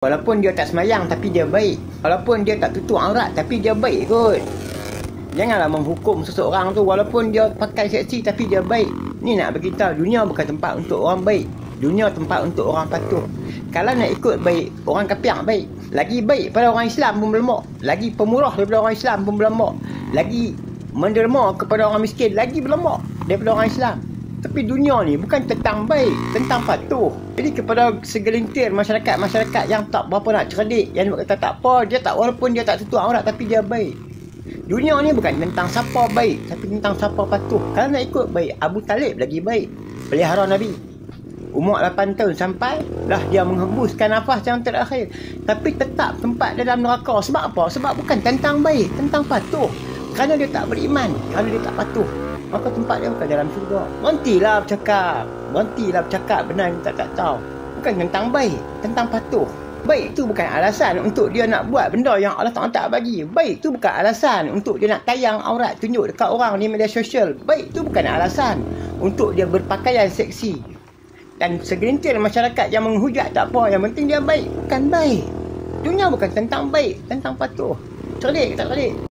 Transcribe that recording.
Walaupun dia tak semayang tapi dia baik. Walaupun dia tak tutup aurat tapi dia baik kot. Janganlah menghukum seseorang tu walaupun dia pakai seksi tapi dia baik. Ni nak beritahu dunia bukan tempat untuk orang baik. Dunia tempat untuk orang patuh. Kalau nak ikut baik, orang kapiak baik. Lagi baik pada orang Islam pun berlemak. Lagi pemurah daripada orang Islam pun berlemak. Lagi menderma kepada orang miskin lagi berlemak daripada orang Islam. Tapi dunia ni bukan tentang baik, tentang patuh. Jadi kepada segelintir masyarakat-masyarakat yang tak berapa nak cerdik, yang kata tak apa, dia tak, walaupun dia tak tutup aurat tapi dia baik. Dunia ni bukan tentang siapa baik, tapi tentang siapa patuh. Kalau nak ikut baik, Abu Talib lagi baik. Pelihara Nabi. Umur 8 tahun sampai lah dia menghembuskan nafas yang terakhir. Tapi tetap tempat dalam neraka. Sebab apa? Sebab bukan tentang baik, tentang patuh. Kerana dia tak beriman, kerana dia tak patuh, maka tempat dia bukan dalam syurga. Berhentilah bercakap benar yang tak tahu. Bukan tentang baik, tentang patuh. Baik tu bukan alasan untuk dia nak buat benda yang Allah Ta'ala tak bagi. Baik tu bukan alasan untuk dia nak tayang aurat, tunjuk dekat orang di media sosial. Baik tu bukan alasan untuk dia berpakaian seksi. Dan segelintir masyarakat yang menghujat tak apa, yang penting dia baik. Bukan baik. Dunia bukan tentang baik, tentang patuh. Cerdik tak cerdik?